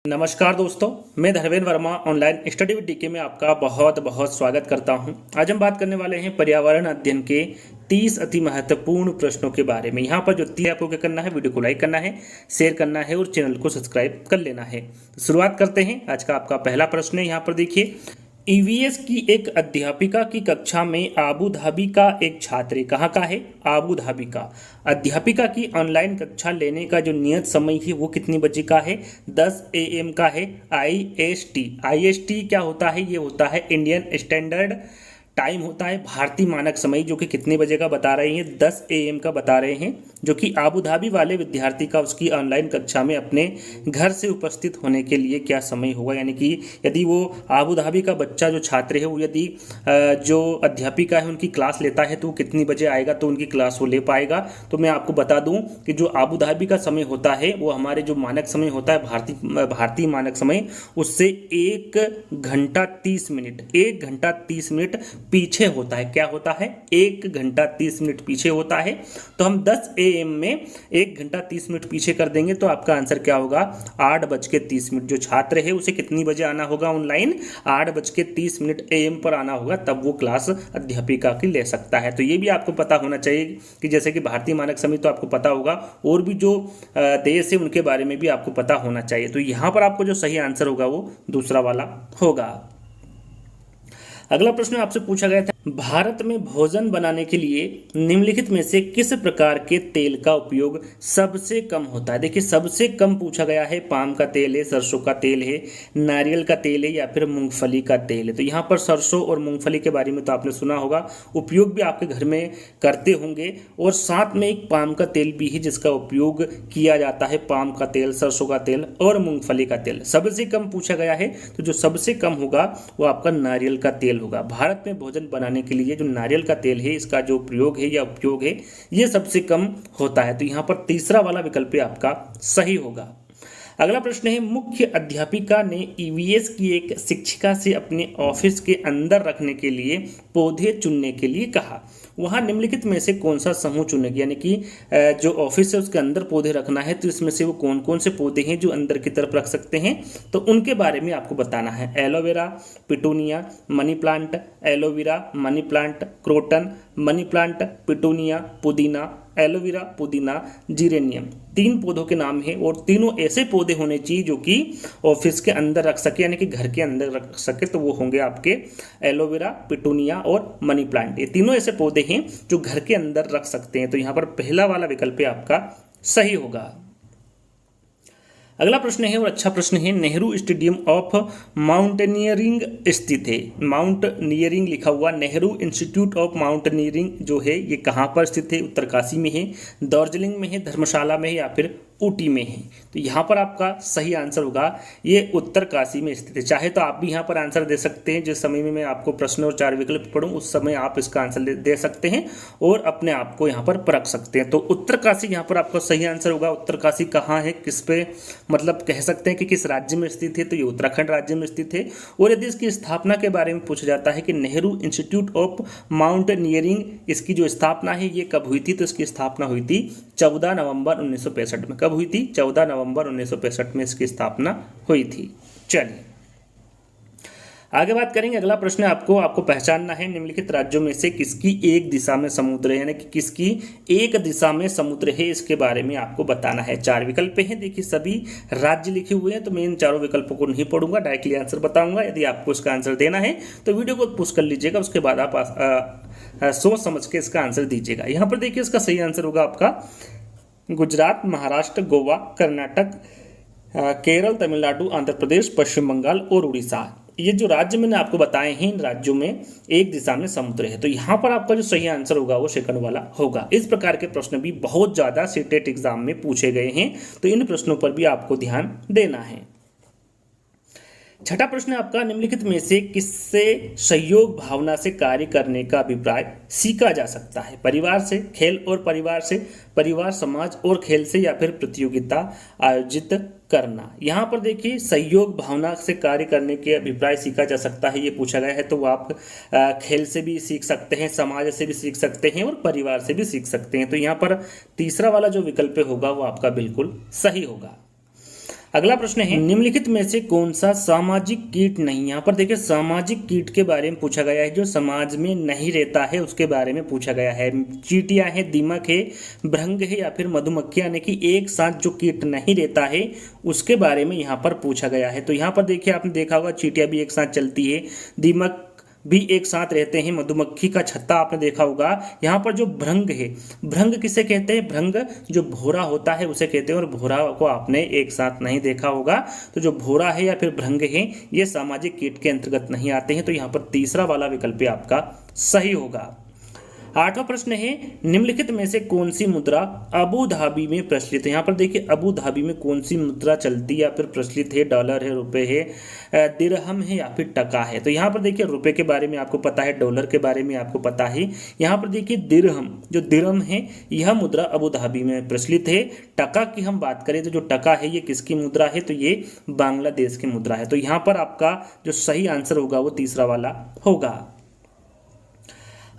नमस्कार दोस्तों, मैं Dharmendra Verma online study with DK में आपका बहुत बहुत स्वागत करता हूं। आज हम बात करने वाले हैं पर्यावरण अध्ययन के 30 अति महत्वपूर्ण प्रश्नों के बारे में। यहाँ पर जो 30 आपको क्या करना है, वीडियो को लाइक करना है, शेयर करना है और चैनल को सब्सक्राइब कर लेना है। तो शुरुआत करते हैं। आज का आपका पहला प्रश्न है, यहाँ पर देखिए। ईवीएस की एक अध्यापिका की कक्षा में आबू धाबी का एक छात्र, कहाँ का है, आबू धाबी का। अध्यापिका की ऑनलाइन कक्षा लेने का जो नियत समय है वो कितनी बजे का है, 10 AM का है। IST क्या होता है, ये होता है इंडियन स्टैंडर्ड टाइम होता है, भारतीय मानक समय, जो कि कितने बजे का बता रहे हैं, 10 AM का बता रहे हैं, जो कि आबू धाबी वाले विद्यार्थी का उसकी ऑनलाइन कक्षा में अपने घर से उपस्थित होने के लिए क्या समय होगा। यानी कि यदि वो आबू धाबी का बच्चा जो छात्र है वो यदि जो अध्यापिका है उनकी क्लास लेता है तो कितनी बजे आएगा तो उनकी क्लास वो ले पाएगा। तो मैं आपको बता दूं कि जो आबू धाबी का समय होता है वो हमारे जो मानक समय होता है भारतीय मानक समय, उससे 1 घंटा 30 मिनट 1 घंटा 30 मिनट पीछे होता है। क्या होता है, 1 घंटा 30 मिनट पीछे होता है। तो हम 10 AM में 1 घंटा 30 मिनट पीछे कर देंगे तो आपका आंसर क्या होगा, 8:30। जो छात्र है उसे कितनी बजे आना होगा ऑनलाइन, 8:30 AM पर आना होगा, तब वो क्लास अध्यापिका की ले सकता है। तो ये भी आपको पता होना चाहिए कि जैसे कि भारतीय मानक समय तो आपको पता होगा, और भी जो देश है उनके बारे में भी आपको पता होना चाहिए। तो यहाँ पर आपको जो सही आंसर होगा वो दूसरा वाला होगा। अगला प्रश्न आपसे पूछा गया था, भारत में भोजन बनाने के लिए निम्नलिखित में से किस प्रकार के तेल का उपयोग सबसे कम होता है। देखिए, सबसे कम पूछा गया है, पाम का तेल है, सरसों का तेल है, नारियल का तेल है या फिर मूंगफली का तेल है। तो यहाँ पर सरसों और मूंगफली के बारे में तो आपने सुना होगा, उपयोग भी आपके घर में करते होंगे, और साथ में एक पाम का तेल भी है जिसका उपयोग किया जाता है। पाम का तेल, सरसों का तेल और मूंगफली का तेल सबसे कम पूछा गया है, तो जो सबसे कम होगा वो आपका नारियल का तेल होगा। भारत में भोजन बनाने के लिए जो नारियल का तेल है इसका जो प्रयोग है या उपयोग है ये सबसे कम होता है। तो यहां पर तीसरा वाला विकल्प आपका सही होगा। अगला प्रश्न है, मुख्य अध्यापिका ने ईवीएस की एक शिक्षिका से अपने ऑफिस के अंदर रखने के लिए पौधे चुनने के लिए कहा। वहाँ निम्नलिखित में से कौन सा समूह चुनेगी, यानी कि जो ऑफिस है उसके अंदर पौधे रखना है, तो इसमें से वो कौन कौन से पौधे हैं जो अंदर की तरफ रख सकते हैं, तो उनके बारे में आपको बताना है। Aloe vera, petunia, money plant, aloe vera, money plant, croton, money plant, petunia, पुदीना, एलोवेरा, पुदीना, जीरेनियम। 3 पौधों के नाम हैं और तीनों ऐसे पौधे होने चाहिए जो कि ऑफिस के अंदर रख सके, यानी कि घर के अंदर रख सके। तो वो होंगे आपके एलोवेरा, पिटूनिया और मनी प्लांट। ये तीनों ऐसे पौधे हैं जो घर के अंदर रख सकते हैं। तो यहाँ पर पहला वाला विकल्प आपका सही होगा। अगला प्रश्न है और अच्छा प्रश्न है, नेहरू स्टेडियम ऑफ माउंटेनियरिंग स्थित है। माउंटेनियरिंग लिखा हुआ, नेहरू इंस्टीट्यूट ऑफ माउंटेनियरिंग जो है ये कहाँ पर स्थित है, उत्तरकाशी में है, दार्जिलिंग में है, धर्मशाला में है या फिर ऊटी में है। तो यहाँ पर आपका सही आंसर होगा ये उत्तरकाशी में स्थित है। चाहे तो आप भी यहाँ पर आंसर दे सकते हैं, जिस समय में मैं आपको प्रश्न और 4 विकल्प पढ़ूँ उस समय आप इसका आंसर दे सकते हैं और अपने आप को यहाँ पर परख सकते हैं। तो उत्तरकाशी यहाँ पर आपका सही आंसर होगा। उत्तरकाशी कहाँ है, किस पे मतलब कह सकते हैं कि किस राज्य में स्थित है, तो ये उत्तराखंड राज्य में स्थित है। और यदि इसकी स्थापना के बारे में पूछा जाता है कि नेहरू इंस्टीट्यूट ऑफ माउंटेनियरिंग, इसकी जो स्थापना है ये कब हुई थी, तो इसकी स्थापना हुई थी 14 नवंबर 1965 में। कब हुई थी, 14 नवंबर 1965 में इसकी स्थापना हुई थी। चलिए आगे बात करेंगे। अगला प्रश्न आपको पहचानना है, निम्नलिखित राज्यों में से किसकी एक दिशा में समुद्र है, यानी कि किसकी एक दिशा में समुद्र है, इसके बारे में आपको बताना है। 4 विकल्प हैं। देखिए, सभी राज्य लिखे हुए हैं, तो मैं इन चारों विकल्पों को नहीं पढ़ूंगा, डायरेक्टली आंसर बताऊंगा। यदि आपको इसका आंसर देना है तो वीडियो को पुश कर लीजिएगा, उसके बाद आप सोच समझ के इसका आंसर दीजिएगा। यहाँ पर देखिए, इसका सही आंसर होगा आपका गुजरात, महाराष्ट्र, गोवा, कर्नाटक, केरल, तमिलनाडु, आंध्र प्रदेश, पश्चिम बंगाल और उड़ीसा। ये जो राज्य मैंने आपको बताए हैं, इन राज्यों में एक दिशा में समुद्र है। तो यहाँ पर आपका जो सही आंसर होगा वो सेकंड वाला होगा। इस प्रकार के प्रश्न भी बहुत ज़्यादा सीटेट एग्जाम में पूछे गए हैं, तो इन प्रश्नों पर भी आपको ध्यान देना है। छठा प्रश्न आपका, निम्नलिखित में से किससे सहयोग भावना से कार्य करने का अभिप्राय सीखा जा सकता है। परिवार से, खेल और परिवार से, परिवार, समाज और खेल से या फिर प्रतियोगिता आयोजित करना। यहाँ पर देखिए, सहयोग भावना से कार्य करने के अभिप्राय सीखा जा सकता है, ये पूछा गया है। तो आप खेल से भी सीख सकते हैं, समाज से भी सीख सकते हैं और परिवार से भी सीख सकते हैं। तो यहाँ पर तीसरा वाला जो विकल्प होगा वो आपका बिल्कुल सही होगा। अगला प्रश्न है निम्नलिखित में से कौन सा सामाजिक कीट नहीं। यहाँ पर देखिए सामाजिक कीट के बारे में पूछा गया है, जो समाज में नहीं रहता है उसके बारे में पूछा गया है। चींटियां है, दीमक है, भृंग है या फिर मधुमक्खियां, यानी कि एक साथ जो कीट नहीं रहता है उसके बारे में यहाँ पर पूछा गया है। तो यहाँ पर देखिए आपने देखा होगा चींटियां भी एक साथ चलती है, दीमक भी एक साथ रहते हैं, मधुमक्खी का छत्ता आपने देखा होगा। यहाँ पर जो भृंग है, भृंग किसे कहते हैं, भृंग जो भोरा होता है उसे कहते हैं, और भोरा को आपने एक साथ नहीं देखा होगा। तो जो भोरा है या फिर भृंग है ये सामाजिक कीट के अंतर्गत नहीं आते हैं। तो यहाँ पर तीसरा वाला विकल्प आपका सही होगा। आठवां प्रश्न है निम्नलिखित में से कौन सी मुद्रा अबू धाबी में प्रचलित है। यहाँ पर देखिए अबू धाबी में कौन सी मुद्रा चलती है या फिर प्रचलित है, डॉलर है, रुपए है, दिरहम है या फिर टका है। तो यहाँ पर देखिए रुपए के बारे में आपको पता है, डॉलर के बारे में आपको पता है। यहाँ पर देखिए दिरहम, जो दिरहम है यह मुद्रा अबू धाबी में प्रचलित है। टका की हम बात करें तो जो टका है ये किसकी मुद्रा है, तो ये बांग्लादेश की मुद्रा है। तो यहाँ पर आपका जो सही आंसर होगा वो तीसरा वाला होगा।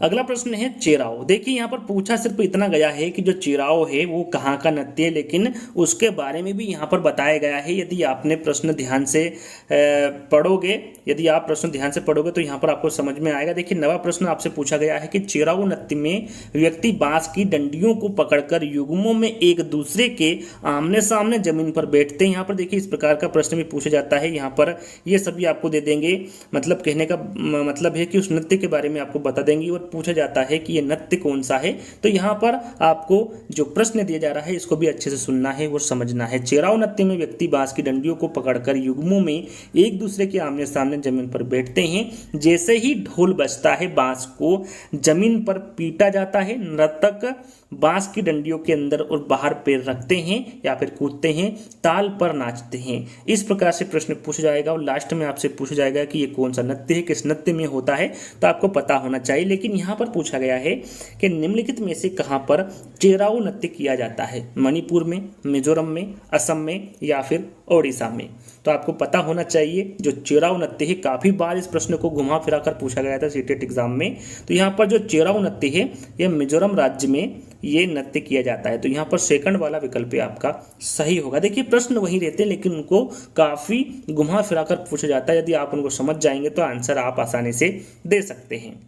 अगला प्रश्न है चेराओ। देखिए यहाँ पर पूछा सिर्फ इतना गया है कि जो चेराओ है वो कहाँ का नृत्य है, लेकिन उसके बारे में भी यहाँ पर बताया गया है। यदि आपने प्रश्न ध्यान से पढ़ोगे, यदि आप प्रश्न ध्यान से पढ़ोगे तो यहाँ पर आपको समझ में आएगा। देखिए नवा प्रश्न आपसे पूछा गया है कि चेराओ नृत्य में व्यक्ति बांस की डंडियों को पकड़कर युग्मों में एक दूसरे के आमने सामने जमीन पर बैठते हैं। यहाँ पर देखिए इस प्रकार का प्रश्न भी पूछा जाता है। यहाँ पर ये सभी आपको दे देंगे, मतलब कहने का मतलब है कि उस नृत्य के बारे में आपको बता देंगे और पूछा जाता है कि ये नृत्य कौन सा है। तो यहाँ पर आपको जो प्रश्न दिया जा रहा है इसको भी अच्छे से सुनना है और समझना है। चेराओ नृत्य में व्यक्ति बांस की डंडियों को पकड़कर युग्मों में एक दूसरे के आमने सामने जमीन पर बैठते हैं। जैसे ही ढोल बजता है बांस को जमीन पर पीटा जाता है। नर्तक बांस की डंडियों के अंदर और बाहर पैर रखते हैं या फिर कूदते हैं, ताल पर नाचते हैं। इस प्रकार से प्रश्न पूछा जाएगा और लास्ट में आपसे पूछा जाएगा कि ये कौन सा नृत्य है, किस नृत्य में होता है, तो आपको पता होना चाहिए। लेकिन यहाँ पर पूछा गया है कि निम्नलिखित में से कहाँ पर चेराओ नृत्य किया जाता है, मणिपुर में, मिजोरम में, असम में या फिर ओडिशा में। तो आपको पता होना चाहिए जो चेराओ नृत्य है, काफ़ी बार इस प्रश्न को घुमा फिरा कर पूछा गया था सीटेट एग्जाम में। तो यहाँ पर जो चेराओ नृत्य है यह मिजोरम राज्य में ये नृत्य किया जाता है। तो यहाँ पर सेकंड वाला विकल्प आपका सही होगा। देखिए प्रश्न वही रहते हैं लेकिन उनको काफ़ी घुमा फिरा कर पूछा जाता है। यदि आप उनको समझ जाएंगे तो आंसर आप आसानी से दे सकते हैं।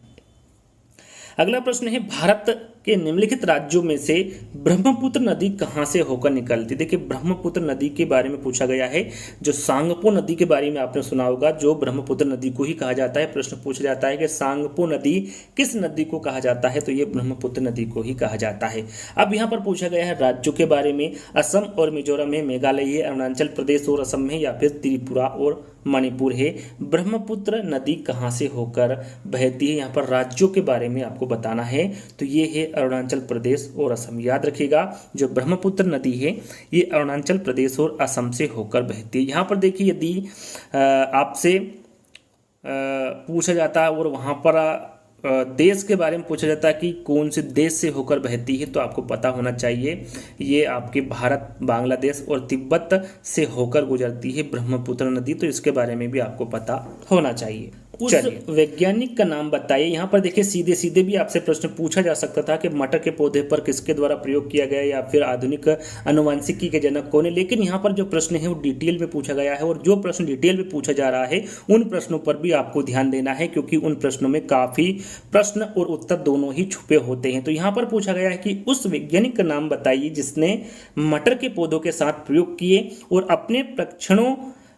अगला प्रश्न है भारत के निम्नलिखित राज्यों में से ब्रह्मपुत्र नदी कहाँ से होकर निकलती। देखिए ब्रह्मपुत्र नदी के बारे में पूछा गया है। जो सांगपो नदी के बारे में आपने सुना होगा, जो ब्रह्मपुत्र नदी को ही कहा जाता है। प्रश्न पूछा जाता है कि सांगपो नदी किस नदी को कहा जाता है, तो ये ब्रह्मपुत्र नदी को ही कहा जाता है। अब यहाँ पर पूछा गया है राज्यों के बारे में। असम और मिजोरम है, मेघालय है, अरुणाचल प्रदेश और असम है या फिर त्रिपुरा और मणिपुर है। ब्रह्मपुत्र नदी कहाँ से होकर बहती है, यहाँ पर राज्यों के बारे में आपको बताना है। तो ये है अरुणाचल प्रदेश और असम। याद रखिएगा जो ब्रह्मपुत्र नदी है ये अरुणाचल प्रदेश और असम से होकर बहती है। यहाँ पर देखिए यदि आपसे पूछा जाता है और वहाँ पर देश के बारे में पूछा जाता है कि कौन से देश से होकर बहती है, तो आपको पता होना चाहिए ये आपके भारत, बांग्लादेश और तिब्बत से होकर गुजरती है ब्रह्मपुत्र नदी। तो इसके बारे में भी आपको पता होना चाहिए। उस वैज्ञानिक का नाम बताइए। यहाँ पर देखिए सीधे सीधे भी आपसे प्रश्न पूछा जा सकता था कि मटर के पौधे पर किसके द्वारा प्रयोग किया गया या फिर आधुनिक आनुवंशिकी के जनक कौन है। लेकिन यहाँ पर जो प्रश्न है वो डिटेल में पूछा गया है और जो प्रश्न डिटेल में पूछा जा रहा है उन प्रश्नों पर भी आपको ध्यान देना है, क्योंकि उन प्रश्नों में काफ़ी प्रश्न और उत्तर दोनों ही छुपे होते हैं। तो यहाँ पर पूछा गया है कि उस वैज्ञानिक का नाम बताइए जिसने मटर के पौधों के साथ प्रयोग किए और अपने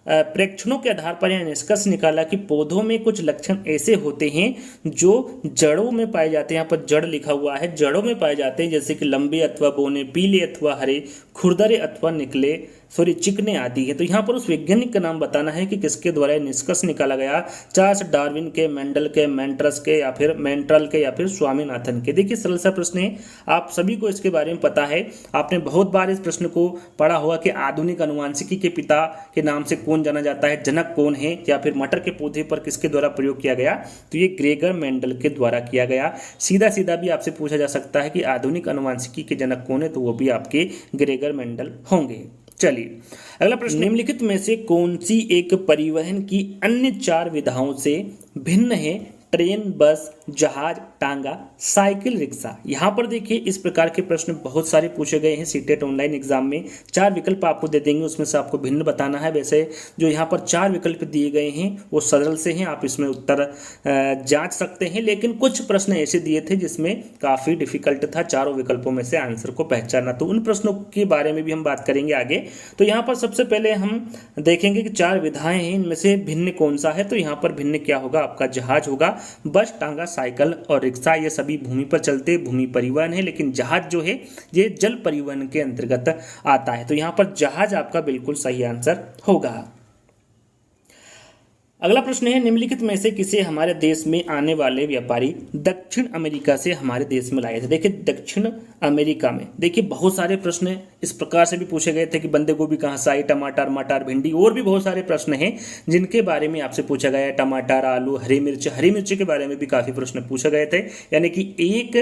प्रेक्षणों के आधार पर यह निष्कर्ष निकाला कि पौधों में कुछ लक्षण ऐसे होते हैं जो जड़ों में पाए जाते हैं। यहाँ पर जड़ लिखा हुआ है, जड़ों में पाए जाते हैं, जैसे कि लंबे अथवा बोने, पीले अथवा हरे, खुरदरे अथवा निकले चिकने आदि है। तो यहाँ पर उस वैज्ञानिक का नाम बताना है कि किसके द्वारा निष्कर्ष निकाला गया। चार्ल्स डार्विन के, मेंडल के, मेंट्रस के या फिर मेंट्रल के या फिर स्वामीनाथन के। देखिए सरल सा प्रश्न है, आप सभी को इसके बारे में पता है। आपने बहुत बार इस प्रश्न को पढ़ा होगा कि आधुनिक आनुवंशिकी के पिता के नाम से कौन जाना जाता है, जनक कौन है, या फिर मटर के पौधे पर किसके द्वारा प्रयोग किया गया, तो ये ग्रेगर मेंडल के द्वारा किया गया। सीधा सीधा भी आपसे पूछा जा सकता है कि आधुनिक आनुवंशिकी के जनक कौन है, तो वो भी आपके ग्रेगर मेंडल होंगे। चलिए अगला प्रश्न, निम्नलिखित में से कौन सी एक परिवहन की अन्य 4 विधाओं से भिन्न है। ट्रेन, बस, जहाज, टांगा, साइकिल, रिक्शा। यहाँ पर देखिए इस प्रकार के प्रश्न बहुत सारे पूछे गए हैं सीटेट ऑनलाइन एग्जाम में। 4 विकल्प आपको दे देंगे, उसमें से आपको भिन्न बताना है। वैसे जो यहाँ पर 4 विकल्प दिए गए हैं वो सरल से हैं, आप इसमें उत्तर जांच सकते हैं, लेकिन कुछ प्रश्न ऐसे दिए थे जिसमें काफ़ी डिफिकल्ट था चारों विकल्पों में से आंसर को पहचानना। तो उन प्रश्नों के बारे में भी हम बात करेंगे आगे। तो यहाँ पर सबसे पहले हम देखेंगे कि 4 विधाएं हैं, इनमें से भिन्न कौन सा है। तो यहाँ पर भिन्न क्या होगा, आपका जहाज होगा। बस, टांगा, साइकिल और रिक्शा ये सभी भूमि पर चलते भूमि परिवहन है, लेकिन जहाज जो है ये जल परिवहन के अंतर्गत आता है। तो यहाँ पर जहाज आपका बिल्कुल सही आंसर होगा। अगला प्रश्न है, निम्नलिखित में से किसे हमारे देश में आने वाले व्यापारी दक्षिण अमेरिका से हमारे देश में लाए थे। देखिए दक्षिण अमेरिका में देखिए बहुत सारे प्रश्न इस प्रकार से भी पूछे गए थे कि बंदे गोभी कहाँ से आई, टमाटर, मटर, भिंडी, और भी बहुत सारे प्रश्न हैं जिनके बारे में आपसे पूछा गया है। टमाटर, आलू, हरी मिर्च के बारे में भी काफ़ी प्रश्न पूछे गए थे। यानी कि एक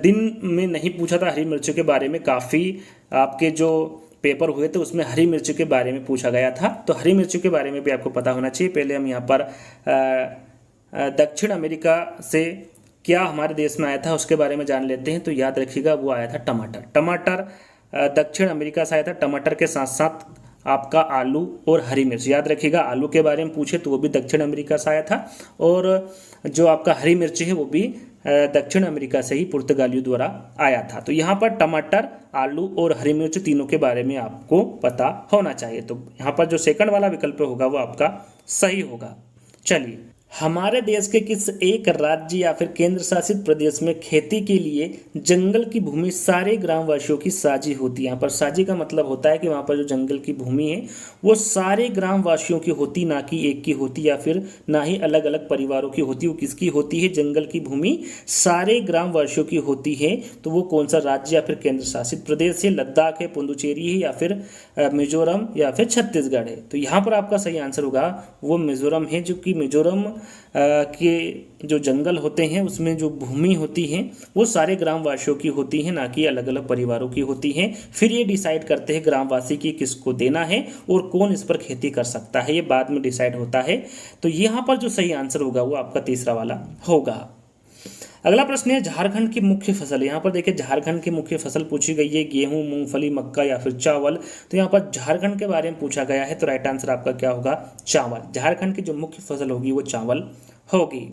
दिन में नहीं पूछा था हरी मिर्च के बारे में, काफ़ी आपके जो पेपर हुए थे उसमें हरी मिर्च के बारे में पूछा गया था। तो हरी मिर्च के बारे में भी आपको पता होना चाहिए। पहले हम यहाँ पर दक्षिण अमेरिका से क्या हमारे देश में आया था उसके बारे में जान लेते हैं। तो याद रखिएगा वो आया था टमाटर दक्षिण अमेरिका से आया था। टमाटर के साथ साथ आपका आलू और हरी मिर्च, याद रखिएगा आलू के बारे में पूछे तो वो भी दक्षिण अमेरिका से आया था, और जो आपका हरी मिर्च है वो भी दक्षिण अमेरिका से ही पुर्तगालियों द्वारा आया था। तो यहाँ पर टमाटर, आलू और हरी मिर्च तीनों के बारे में आपको पता होना चाहिए। तो यहाँ पर जो सेकंड वाला विकल्प होगा वो आपका सही होगा। चलिए, हमारे देश के किस एक राज्य या फिर केंद्र शासित प्रदेश में खेती के लिए जंगल की भूमि सारे ग्रामवासियों की साझी होती है। यहाँ पर साझी का मतलब होता है कि वहाँ पर जो जंगल की भूमि है वो सारे ग्रामवासियों की होती, ना कि एक की होती या फिर ना ही अलग अलग परिवारों की होती। वो किसकी होती है, जंगल की भूमि सारे ग्रामवासियों की होती है। तो वो कौन सा राज्य या फिर केंद्र शासित प्रदेश है, लद्दाख है, पुडुचेरी है, या फिर मिजोरम या फिर छत्तीसगढ़ है। तो यहाँ पर आपका सही आंसर होगा वो मिजोरम है, जो कि मिजोरम के जो जंगल होते हैं उसमें जो भूमि होती है वो सारे ग्रामवासियों की होती है, ना कि अलग अलग परिवारों की होती है। फिर ये डिसाइड करते हैं ग्रामवासी की किसको देना है और कौन इस पर खेती कर सकता है, ये बाद में डिसाइड होता है। तो यहाँ पर जो सही आंसर होगा वो आपका तीसरा वाला होगा। अगला प्रश्न है, झारखंड की मुख्य फसल। यहाँ पर देखिए झारखंड की मुख्य फसल पूछी गई है, गेहूं, मूंगफली, मक्का या फिर चावल। तो यहाँ पर झारखंड के बारे में पूछा गया है, तो राइट आंसर आपका क्या होगा, चावल। झारखंड की जो मुख्य फसल होगी वो चावल होगी।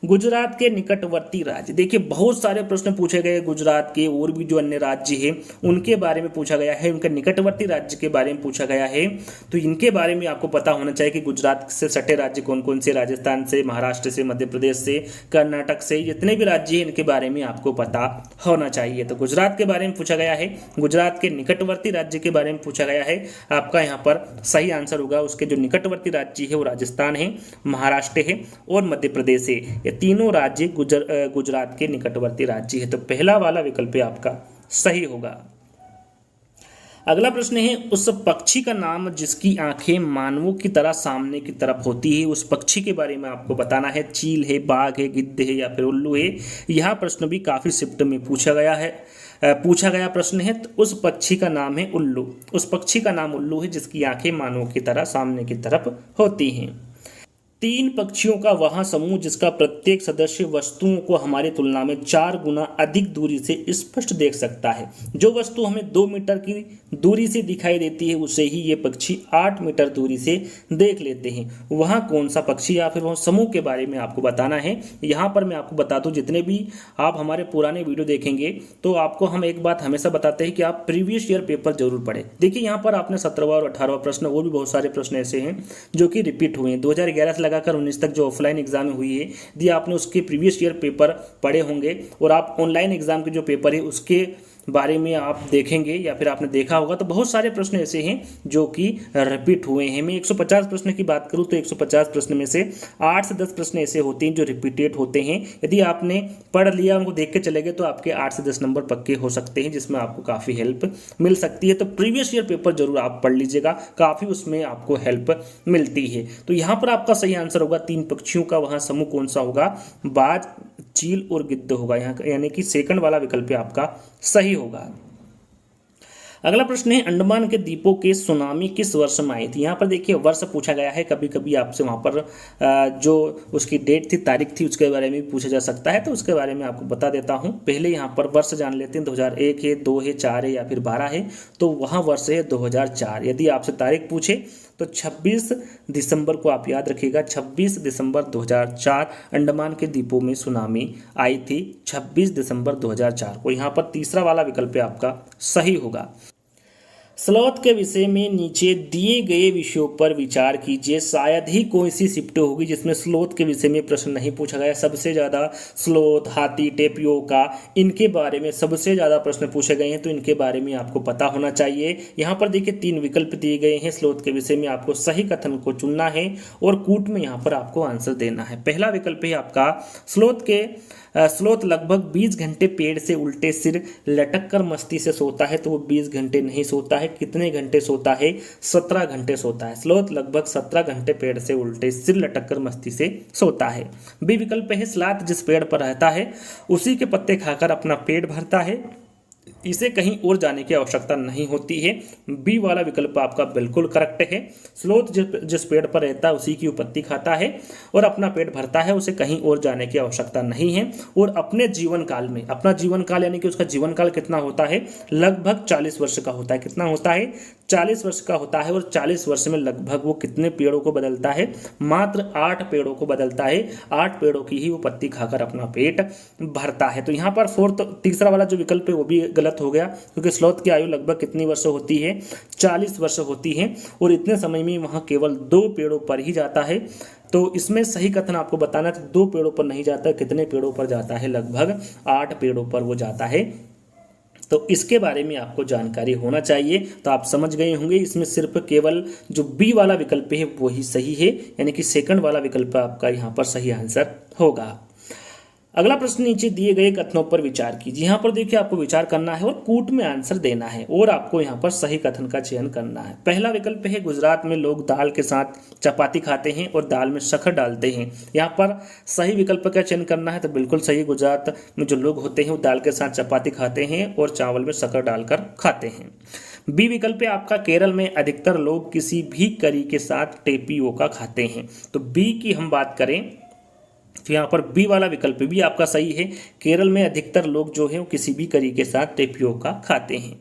गुजरात के निकटवर्ती राज्य, देखिए बहुत सारे प्रश्न पूछे गए गुजरात के, और भी जो अन्य राज्य हैं उनके बारे में पूछा गया है, उनके निकटवर्ती राज्य के बारे में पूछा गया है। तो इनके बारे में आपको पता होना चाहिए कि गुजरात से सटे राज्य कौन कौन से, राजस्थान से, महाराष्ट्र से, मध्य प्रदेश से, कर्नाटक से, जितने भी राज्य हैं इनके बारे में आपको पता होना चाहिए। तो गुजरात के बारे में पूछा गया है, गुजरात के निकटवर्ती राज्य के बारे में पूछा गया है। आपका यहाँ पर सही आंसर होगा, उसके जो निकटवर्ती राज्य है वो राजस्थान है, महाराष्ट्र है और मध्य प्रदेश है। ये तीनों राज्य गुजरात के निकटवर्ती राज्य है। तो पहला वाला विकल्प आपका सही होगा। अगला प्रश्न है, उस पक्षी का नाम जिसकी आंखें मानवों की तरह सामने की तरफ होती है, उस पक्षी के बारे में आपको बताना है। चील है, बाघ है, गिद्ध है या फिर उल्लू है। यह प्रश्न भी काफी शिफ्ट में पूछा गया प्रश्न है। तो उस पक्षी का नाम है उल्लू। उस पक्षी का नाम उल्लू है जिसकी आंखें मानवों की तरह सामने की तरफ होती हैं। 3 पक्षियों का वह समूह जिसका प्रत्येक सदस्य वस्तुओं को हमारी तुलना में 4 गुना अधिक दूरी से स्पष्ट देख सकता है। जो वस्तु हमें 2 मीटर की दूरी से दिखाई देती है उसे ही ये पक्षी 8 मीटर दूरी से देख लेते हैं। वह कौन सा पक्षी या फिर वह समूह के बारे में आपको बताना है। यहाँ पर मैं आपको बता दूं, जितने भी आप हमारे पुराने वीडियो देखेंगे तो आपको हम एक बात हमेशा बताते हैं कि आप प्रीवियस ईयर पेपर जरूर पढ़ें। देखिए यहाँ पर आपने 17वां और 18वां प्रश्न, और भी बहुत सारे प्रश्न ऐसे हैं जो कि रिपीट हुए हैं। 2011 से लगाकर 19 तक जो ऑफलाइन एग्जाम हुई है, यदि आपने उसके प्रीवियस ईयर पेपर पढ़े होंगे और आप ऑनलाइन एग्जाम के जो पेपर है उसके बारे में आप देखेंगे या फिर आपने देखा होगा, तो बहुत सारे प्रश्न ऐसे हैं जो कि रिपीट हुए हैं। मैं 150 प्रश्न की बात करूं तो 150 प्रश्न में से 8 से 10 प्रश्न ऐसे होते हैं जो रिपीटेड होते हैं। यदि आपने पढ़ लिया, उनको देख के चले गए तो आपके 8 से 10 नंबर पक्के हो सकते हैं, जिसमें आपको काफ़ी हेल्प मिल सकती है। तो प्रीवियस ईयर पेपर जरूर आप पढ़ लीजिएगा, काफ़ी उसमें आपको हेल्प मिलती है। तो यहाँ पर आपका सही आंसर होगा 3 पक्षियों का वहाँ समूह कौन सा होगा, बाज, चील और गिद्ध होगा। यहाँ यानी कि सेकंड वाला विकल्प आपका सही होगा। अगला प्रश्न है, अंडमान के द्वीपों के सुनामी किस वर्ष में आई थी। यहाँ पर देखिए वर्ष पूछा गया है, कभी कभी आपसे वहाँ पर जो उसकी डेट थी, तारीख थी, उसके बारे में भी पूछा जा सकता है, तो उसके बारे में आपको बता देता हूँ। पहले यहाँ पर वर्ष जान लेते हैं, 2001 है, 2 है, 4 है या फिर 12 है, तो वहाँ वर्ष है 2004। यदि आपसे तारीख पूछे तो 26 दिसंबर को आप याद रखिएगा, 26 दिसंबर 2004 अंडमान के द्वीपों में सुनामी आई थी, 26 दिसंबर 2004 को। यहाँ पर तीसरा वाला विकल्प आपका सही होगा। स्लॉथ के विषय में नीचे दिए गए विषयों पर विचार कीजिए, शायद ही कोई सी शिफ्ट होगी जिसमें स्लॉथ के विषय में प्रश्न नहीं पूछा गया। सबसे ज़्यादा स्लॉथ, हाथी, टेपियोका, इनके बारे में सबसे ज़्यादा प्रश्न पूछे गए हैं, तो इनके बारे में आपको पता होना चाहिए। यहाँ पर देखिए 3 विकल्प दिए गए हैं। स्लॉथ के विषय में आपको सही कथन को चुनना है और कूट में यहाँ पर आपको आंसर देना है। पहला विकल्प है आपका, स्लॉथ लगभग 20 घंटे पेड़ से उल्टे सिर लटक कर मस्ती से सोता है, तो वो 20 घंटे नहीं सोता है। कितने घंटे सोता है? 17 घंटे सोता है। स्लॉथ लगभग 17 घंटे पेड़ से उल्टे सिर लटक कर मस्ती से सोता है। बी विकल्प है, स्लॉथ जिस पेड़ पर रहता है उसी के पत्ते खाकर अपना पेट भरता है, इसे कहीं और जाने की आवश्यकता नहीं होती है। बी वाला विकल्प आपका बिल्कुल करेक्ट है। स्लॉथ जिस पेड़ पर रहता है उसी की पत्ती खाता है और अपना पेट भरता है, उसे कहीं और जाने की आवश्यकता नहीं है। और अपने जीवन काल में, अपना जीवन काल यानी कि उसका जीवन काल कितना होता है? लगभग 40 वर्ष का होता है। कितना होता है? 40 वर्ष का होता है। और 40 वर्ष में लगभग वो कितने पेड़ों को बदलता है? मात्र 8 पेड़ों को बदलता है। 8 पेड़ों की ही वो पत्ती खाकर अपना पेट भरता है। तो यहाँ पर तीसरा वाला जो विकल्प है वो भी गलत हो गया, क्योंकि स्लॉथ की आयु लगभग कितनी वर्ष होती है? 40 वर्ष होती है। और इतने समय में वहाँ केवल 2 पेड़ों पर ही जाता है। तो इसमें सही कथन आपको बताना है, 2 पेड़ों पर नहीं जाता, कितने पेड़ों पर जाता है? लगभग 8 पेड़ों पर वो जाता है। तो इसके बारे में आपको जानकारी होना चाहिए। तो आप समझ गए होंगे, इसमें सिर्फ केवल जो बी वाला विकल्प है वही सही है, यानी कि सेकंड वाला विकल्प आपका यहाँ पर सही आंसर होगा। अगला प्रश्न, नीचे दिए गए कथनों पर विचार कीजिए। यहाँ पर देखिए आपको विचार करना है और कूट में आंसर देना है और आपको यहाँ पर सही कथन का चयन करना है। पहला विकल्प है, गुजरात में लोग दाल के साथ चपाती खाते हैं और दाल में शक्कर डालते हैं। यहाँ पर सही विकल्प का चयन करना है, तो बिल्कुल सही। गुजरात में जो लोग होते हैं वो दाल के साथ चपाती खाते हैं और चावल में शक्कर डालकर खाते हैं। बी विकल्प है आपका, केरल में अधिकतर लोग किसी भी करी के साथ टेपियोका खाते हैं। तो बी की हम बात करें तो यहाँ पर बी वाला विकल्प भी आपका सही है। केरल में अधिकतर लोग जो है वो किसी भी करी के साथ टेपियोका खाते हैं।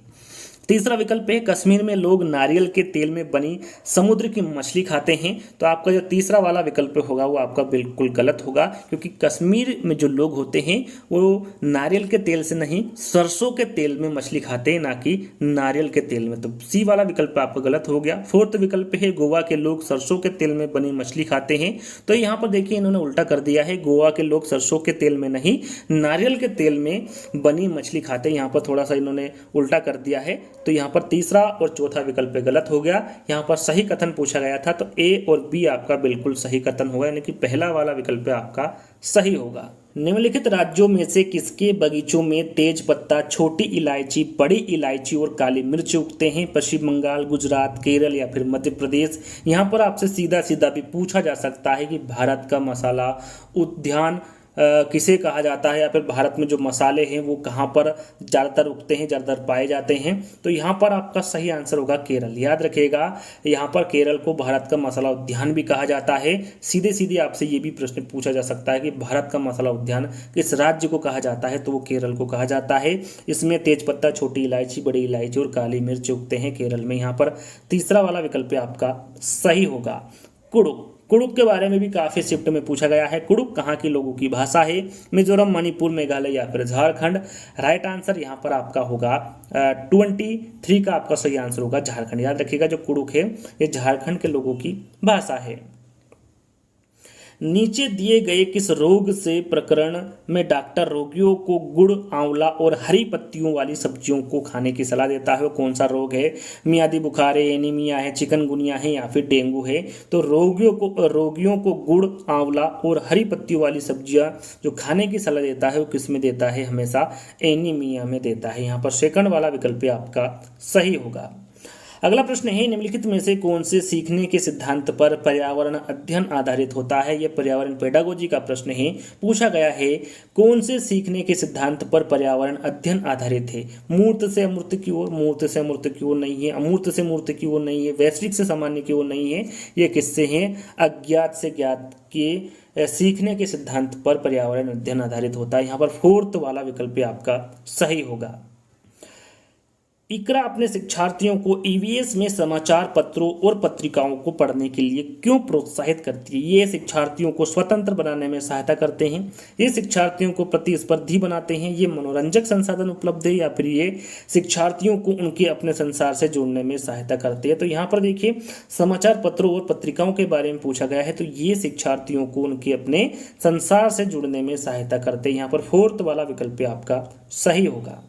तीसरा विकल्प है, कश्मीर में लोग नारियल के तेल में बनी समुद्र की मछली खाते हैं। तो आपका जो तीसरा वाला विकल्प होगा वो आपका बिल्कुल गलत होगा, क्योंकि कश्मीर में जो लोग होते हैं वो नारियल के तेल से नहीं, सरसों के तेल में मछली खाते हैं, ना कि नारियल के तेल में। तो सी वाला विकल्प आपका गलत हो गया। फोर्थ विकल्प है, गोवा के लोग सरसों के तेल में बनी मछली खाते हैं। तो यहाँ पर देखिए इन्होंने उल्टा कर दिया है, गोवा के लोग सरसों के तेल में नहीं, नारियल के तेल में बनी मछली खाते हैं। यहाँ पर थोड़ा सा इन्होंने उल्टा कर दिया है। तो यहाँ पर तीसरा और चौथा विकल्प गलत हो गया। यहाँ पर सही कथन पूछा गया था, तो ए और बी आपका बिल्कुल सही कथन होगा, यानी कि पहला वाला विकल्प आपका सही होगा। निम्नलिखित राज्यों में से किसके बगीचों में तेज पत्ता, छोटी इलायची, बड़ी इलायची और काली मिर्च उगते हैं? पश्चिम बंगाल, गुजरात, केरल या फिर मध्य प्रदेश। यहाँ पर आपसे सीधा सीधा भी पूछा जा सकता है कि भारत का मसाला उद्यान किसे कहा जाता है, या फिर भारत में जो मसाले हैं वो कहाँ पर ज़्यादातर उगते हैं, ज़्यादातर पाए जाते हैं? तो यहाँ पर आपका सही आंसर होगा केरल। याद रखिएगा, यहाँ पर केरल को भारत का मसाला उद्यान भी कहा जाता है। सीधे सीधे आपसे ये भी प्रश्न पूछा जा सकता है कि भारत का मसाला उद्यान किस राज्य को कहा जाता है, तो वो केरल को कहा जाता है। इसमें तेजपत्ता, छोटी इलायची, बड़ी इलायची और काली मिर्च उगते हैं केरल में। यहाँ पर तीसरा वाला विकल्प आपका सही होगा। कुडुक, कुडुक के बारे में भी काफ़ी शिफ्ट में पूछा गया है। कुडुक कहाँ के लोगों की भाषा है? मिजोरम, मणिपुर, मेघालय या फिर झारखंड। राइट आंसर यहाँ पर आपका होगा 23 का आपका सही आंसर होगा झारखंड। याद रखिएगा, जो कुडुक है ये झारखंड के लोगों की भाषा है। नीचे दिए गए किस रोग से प्रकरण में डॉक्टर रोगियों को गुड़, आंवला और हरी पत्तियों वाली सब्जियों को खाने की सलाह देता है? वो कौन सा रोग है? मियादी बुखार है, एनीमिया है, चिकनगुनिया है या फिर डेंगू है? तो रोगियों को गुड़, आंवला और हरी पत्तियों वाली सब्जियां जो खाने की सलाह देता है वो किस में देता है? हमेशा एनीमिया में देता है। यहाँ पर सेकंड वाला विकल्प आपका सही होगा। अगला प्रश्न है, निम्नलिखित में से कौन से सीखने के सिद्धांत पर पर्यावरण अध्ययन आधारित होता है। यह पर्यावरण पेडागोजी का प्रश्न है। पूछा गया है कौन से सीखने के सिद्धांत पर पर्यावरण अध्ययन आधारित है। मूर्त से अमूर्त की ओर, मूर्त से अमूर्त की ओर नहीं है, अमूर्त से मूर्त की ओर नहीं है, वैश्विक से सामान्य की ओर नहीं है। ये किससे हैं? अज्ञात से ज्ञात के सीखने के सिद्धांत पर पर्यावरण अध्ययन आधारित होता है। यहाँ पर फोर्थ वाला विकल्प आपका सही होगा। इकरा अपने शिक्षार्थियों को ईवीएस में समाचार पत्रों और पत्रिकाओं को पढ़ने के लिए क्यों प्रोत्साहित करती है। ये शिक्षार्थियों को स्वतंत्र बनाने में सहायता करते हैं, ये शिक्षार्थियों को प्रतिस्पर्धी बनाते हैं, ये मनोरंजक संसाधन उपलब्ध है, या फिर ये शिक्षार्थियों को उनके अपने संसार से जोड़ने में सहायता करते हैं। तो यहाँ पर देखिए समाचार पत्रों और पत्रिकाओं के बारे में पूछा गया है, तो ये शिक्षार्थियों को उनके अपने संसार से जुड़ने में सहायता करते हैं। यहाँ पर फोर्थ वाला विकल्प आपका सही होगा।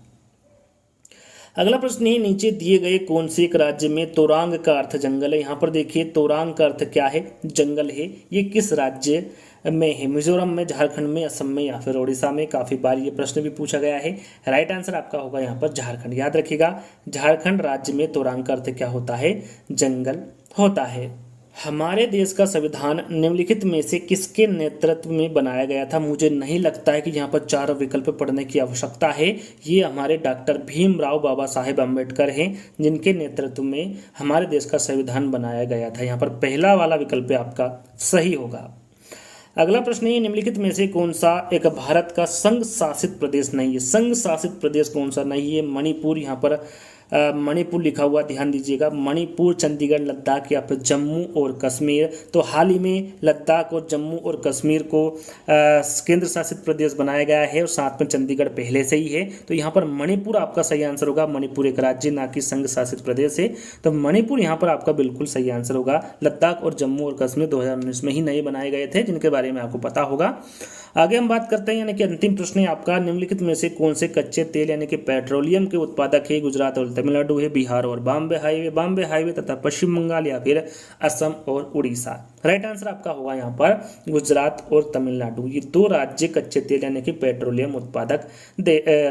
अगला प्रश्न है, नीचे दिए गए कौन से एक राज्य में तोरांग का अर्थ जंगल है। यहाँ पर देखिए तोरांग का अर्थ क्या है? जंगल है। ये किस राज्य में है? मिजोरम में, झारखंड में, असम में, या फिर ओडिशा में। काफ़ी बार ये प्रश्न भी पूछा गया है। राइट आंसर आपका होगा यहाँ पर झारखंड। याद रखिएगा झारखंड राज्य में तोरांग का अर्थ क्या होता है? जंगल होता है। हमारे देश का संविधान निम्नलिखित में से किसके नेतृत्व में बनाया गया था? मुझे नहीं लगता है कि यहाँ पर चार विकल्प पढ़ने की आवश्यकता है। ये हमारे डॉक्टर भीमराव बाबा साहेब अम्बेडकर हैं, जिनके नेतृत्व में हमारे देश का संविधान बनाया गया था। यहाँ पर पहला वाला विकल्प आपका सही होगा। अगला प्रश्न है, निम्नलिखित में से कौन सा एक भारत का संघ शासित प्रदेश नहीं है। संघ शासित प्रदेश कौन सा नहीं है? मणिपुर। यहाँ पर मणिपुर लिखा हुआ ध्यान दीजिएगा। मणिपुर, चंडीगढ़, लद्दाख, या फिर जम्मू और कश्मीर। तो हाल ही में लद्दाख और जम्मू और कश्मीर को केंद्र शासित प्रदेश बनाया गया है, और साथ में चंडीगढ़ पहले से ही है। तो यहाँ पर मणिपुर आपका सही आंसर होगा। मणिपुर एक राज्य ना कि संघ शासित प्रदेश है, तो मणिपुर यहाँ पर आपका बिल्कुल सही आंसर होगा। लद्दाख और जम्मू और कश्मीर 2019 में ही नए बनाए गए थे, जिनके बारे में आपको पता होगा। आगे हम बात करते हैं, यानी कि अंतिम प्रश्न है आपका, निम्नलिखित में से कौन से कच्चे तेल यानी कि पेट्रोलियम के उत्पादक है? गुजरात और तमिलनाडु है, बिहार और बॉम्बे हाईवे तथा पश्चिम बंगाल, या फिर असम और उड़ीसा। राइट आंसर आपका होगा यहाँ पर गुजरात और तमिलनाडु। ये दो राज्य कच्चे तेल यानी कि पेट्रोलियम उत्पादक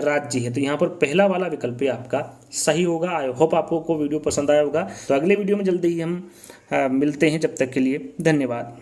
राज्य है। तो यहाँ पर पहला वाला विकल्प आपका सही होगा। आई होप आपको वीडियो पसंद आया होगा। तो अगले वीडियो में जल्दी ही हम मिलते हैं। जब तक के लिए धन्यवाद।